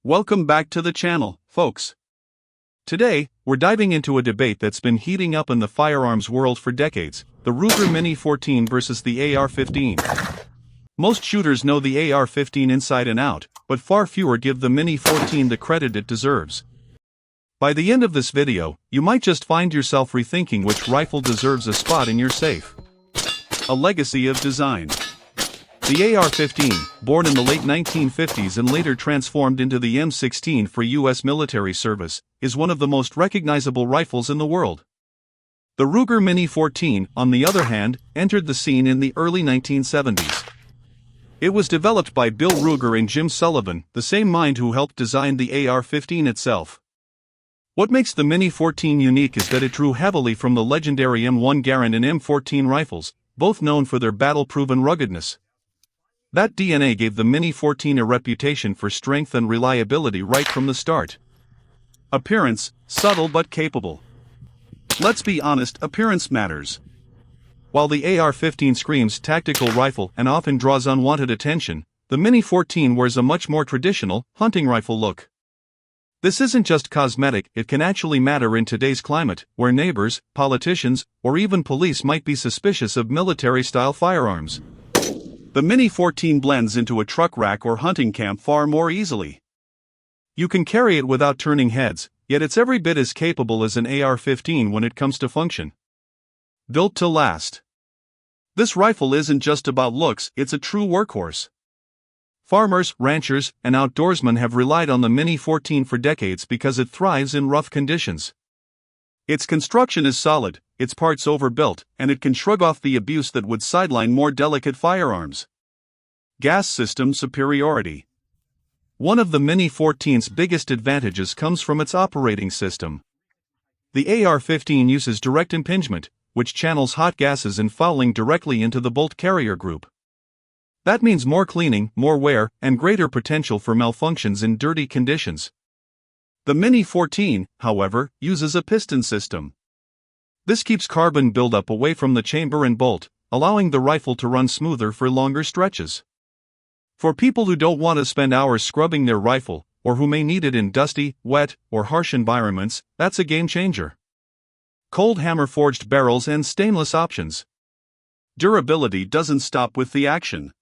Welcome back to the channel, folks. Today, we're diving into a debate that's been heating up in the firearms world for decades, the Ruger Mini-14 versus the AR-15. Most shooters know the AR-15 inside and out, but far fewer give the Mini-14 the credit it deserves. By the end of this video, you might just find yourself rethinking which rifle deserves a spot in your safe. A legacy of design. The AR-15, born in the late 1950s and later transformed into the M16 for U.S. military service, is one of the most recognizable rifles in the world. The Ruger Mini-14, on the other hand, entered the scene in the early 1970s. It was developed by Bill Ruger and Jim Sullivan, the same mind who helped design the AR-15 itself. What makes the Mini-14 unique is that it drew heavily from the legendary M1 Garand and M14 rifles, both known for their battle-proven ruggedness. That DNA gave the Mini-14 a reputation for strength and reliability right from the start. Appearance, subtle but capable. Let's be honest, appearance matters. While the AR-15 screams tactical rifle and often draws unwanted attention, the Mini-14 wears a much more traditional, hunting rifle look. This isn't just cosmetic, it can actually matter in today's climate, where neighbors, politicians, or even police might be suspicious of military-style firearms. The Mini-14 blends into a truck rack or hunting camp far more easily. You can carry it without turning heads, yet it's every bit as capable as an AR-15 when it comes to function. Built to last. This rifle isn't just about looks, it's a true workhorse. Farmers, ranchers, and outdoorsmen have relied on the Mini-14 for decades because it thrives in rough conditions. Its construction is solid, its parts overbuilt, and it can shrug off the abuse that would sideline more delicate firearms. Gas system superiority. One of the Mini-14's biggest advantages comes from its operating system. The AR-15 uses direct impingement, which channels hot gases and fouling directly into the bolt carrier group. That means more cleaning, more wear, and greater potential for malfunctions in dirty conditions. The Mini-14, however, uses a piston system. This keeps carbon buildup away from the chamber and bolt, allowing the rifle to run smoother for longer stretches. For people who don't want to spend hours scrubbing their rifle, or who may need it in dusty, wet, or harsh environments, that's a game changer. Cold hammer forged barrels and stainless options. Durability doesn't stop with the action.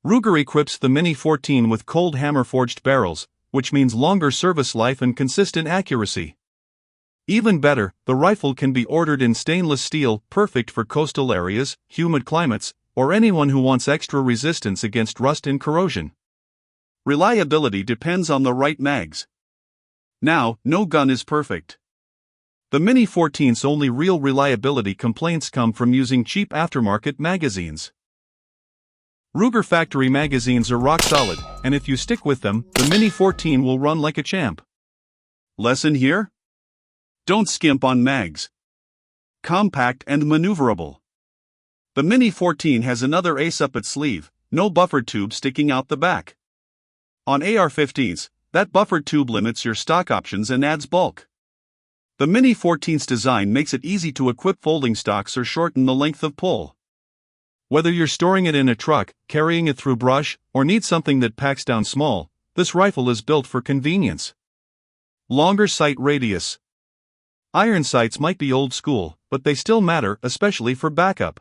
Ruger equips the Mini-14 with cold hammer forged barrels, which means longer service life and consistent accuracy. Even better, the rifle can be ordered in stainless steel, perfect for coastal areas, humid climates, or anyone who wants extra resistance against rust and corrosion. Reliability depends on the right mags. Now, no gun is perfect. The Mini-14's only real reliability complaints come from using cheap aftermarket magazines. Ruger factory magazines are rock solid, and if you stick with them, the Mini-14 will run like a champ. Lesson here? Don't skimp on mags. Compact and maneuverable. The Mini-14 has another ace up its sleeve, no buffer tube sticking out the back. On AR-15s, that buffer tube limits your stock options and adds bulk. The Mini-14's design makes it easy to equip folding stocks or shorten the length of pull. Whether you're storing it in a truck, carrying it through brush, or need something that packs down small, this rifle is built for convenience. Longer sight radius. Iron sights might be old school, but they still matter, especially for backup.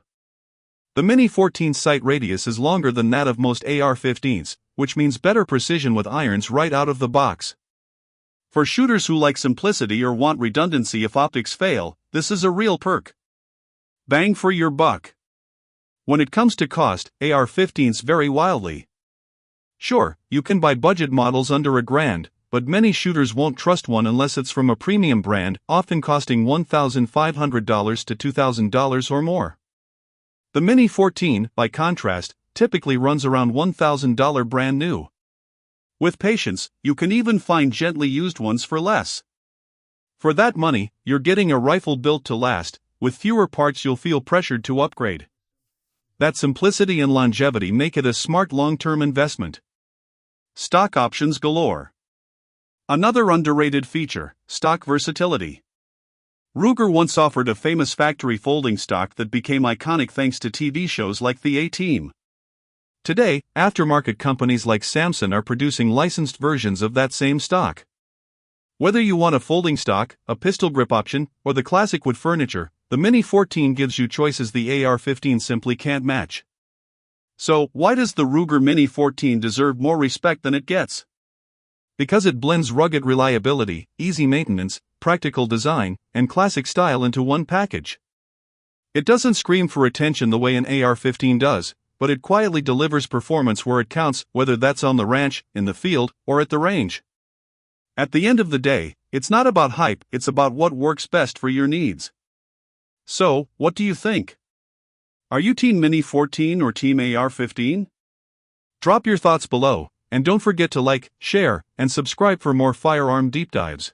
The Mini-14's sight radius is longer than that of most AR-15s, which means better precision with irons right out of the box. For shooters who like simplicity or want redundancy if optics fail, this is a real perk. Bang for your buck. When it comes to cost, AR-15s vary wildly. Sure, you can buy budget models under $1,000, but many shooters won't trust one unless it's from a premium brand, often costing $1,500 to $2,000 or more. The Mini-14, by contrast, typically runs around $1,000 brand new. With patience, you can even find gently used ones for less. For that money, you're getting a rifle built to last, with fewer parts you'll feel pressured to upgrade. That simplicity and longevity make it a smart long-term investment. Stock options galore. Another underrated feature, stock versatility. Ruger once offered a famous factory folding stock that became iconic thanks to TV shows like The A-Team. Today, aftermarket companies like Samsung are producing licensed versions of that same stock. Whether you want a folding stock, a pistol grip option, or the classic wood furniture, the Mini-14 gives you choices the AR-15 simply can't match. So, why does the Ruger Mini-14 deserve more respect than it gets? Because it blends rugged reliability, easy maintenance, practical design, and classic style into one package. It doesn't scream for attention the way an AR-15 does, but it quietly delivers performance where it counts, whether that's on the ranch, in the field, or at the range. At the end of the day, it's not about hype, it's about what works best for your needs. So, what do you think? Are you Team Mini-14 or Team AR-15? Drop your thoughts below, and don't forget to like, share, and subscribe for more firearm deep dives.